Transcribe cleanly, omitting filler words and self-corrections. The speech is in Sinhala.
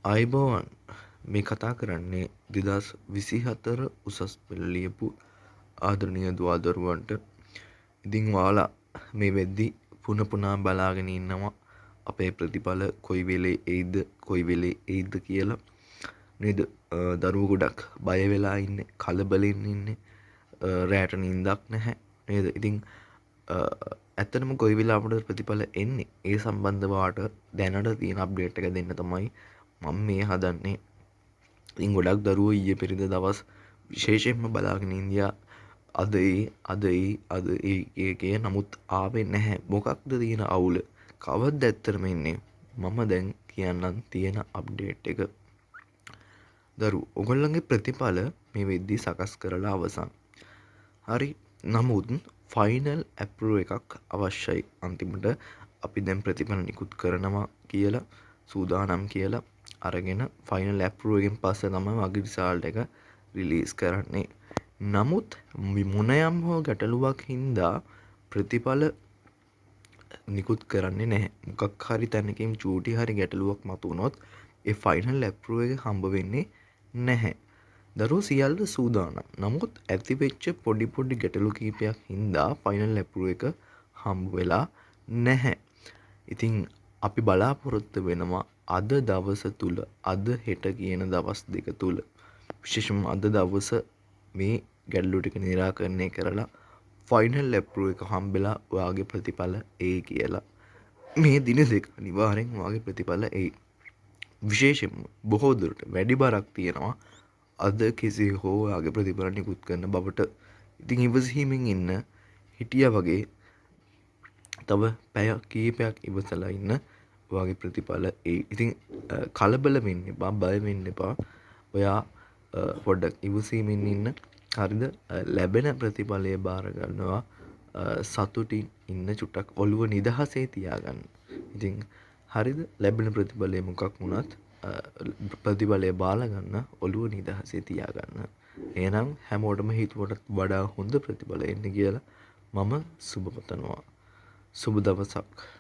ආයුබෝවන් මේ කතා කරන්නේ 2024 උසස් පෙළ ලියපු ආදරණීය දුවදරුවන්ට. ඉතින් ඔයාලා මේ වෙද්දි පුන පුනා බලාගෙන ඉන්නවා අපේ ප්‍රතිඵල කොයි වෙලේ එයිද කියලා නේද? දරුවෝ ගොඩක් බය වෙලා ඉන්නේ, කලබලෙන් ඉන්නේ, රැට නිින්දක් නැහැ නේද? ඉතින් ඇත්තටම කොයි වෙලාවකටද ප්‍රතිඵල එන්නේ? ඒ සම්බන්ධව වාට දැනට තියෙන අප්ඩේට් එක දෙන්න තමයි මම මේ හදන්නේ. ඉතින් ගොඩක් දරුවෝ ඊයේ පෙරේද දවස් විශේෂයෙන්ම බලාගෙන ඉන්දියා අද ඒ නමුත් ආවේ නැහැ. මොකක්ද තියෙන අවුල? කවද්ද ඇත්තටම එන්නේ? මම දැන් කියන්නම් තියෙන අප්ඩේට් එක. දරුවෝ ඔයගොල්ලන්ගේ ප්‍රතිඵල මේ වෙද්දී සකස් කරලා අවසන්. හරි. නමුත් ෆයිනල් ඇප්රූව් එකක් අවශ්‍යයි. අන්තිමට අපි දැන් ප්‍රතිඵල නිකුත් කරනවා කියලා සූදානම් කියලා අරගෙන ෆයිනල් ඇප්රූව් එකෙන් පස්සේ තමයි වගේ රිසල්ට් එක රිලීස් කරන්නේ. නමුත් මොනයම් හෝ ගැටලුවක් හින්දා ප්‍රතිඵල නිකුත් කරන්නේ නැහැ. මොකක් හරි තැනකින් චූටි හරි ගැටලුවක් මතුවුනොත් ඒ ෆයිනල් ඇප්රූව් එක හම්බ වෙන්නේ නැහැ. දරුවෝ සියල්ල සූදානම්. නමුත් ඇතිවෙච්ච පොඩි ගැටලු කීපයක් හින්දා ෆයිනල් ඇප්රූව් එක හම්බ වෙලා නැහැ. ඉතින් අපි බලාපොරොත්තු වෙනවා අද දවස තුල, අද හෙට කියන දවස් දෙක තුල, විශේෂයෙන්ම අද දවස මේ ගැටලු ටික निराකරණය කරලා ෆයිනල් ඇප්රූව් එක හම්බෙලා ඔයාගේ ප්‍රතිඵල එයි කියලා. මේ දින දෙක අනිවාර්යෙන් ඔයාගේ ප්‍රතිඵල එයි. විශේෂයෙන්ම බොහෝ දුරට වැඩි බරක් තියෙනවා අද කෙසේ හෝ ඔයාගේ ප්‍රතිඵල නිකුත් කරන බවට. ඉතින් ඉවසීමෙන් ඉන්න හිටියා වගේ තව පැය කීපයක් ඉවසලා ඉන්න ඔයාගේ ප්‍රතිඵල එයි. ඉතින් කලබල වෙන්න එපා, බය වෙන්න එපා. ඔයා පොඩ්ඩක් ඉවසීමෙන් ඉන්න. හරිද? ලැබෙන ප්‍රතිඵලය බාර ගන්නවා සතුටින් ඉන්න, චුට්ටක් ඔළුව නිදහසේ තියාගන්න. ඉතින් හරිද? ලැබෙන ප්‍රතිඵලය මොකක් වුණත් ප්‍රතිඵලය බාර ගන්න, ඔළුව නිදහසේ තියාගන්න. එහෙනම් හැමෝටම හිතුවටත් වඩා හොඳ ප්‍රතිඵල එන්න කියලා මම සුබ පතනවා. සුබ දවසක්.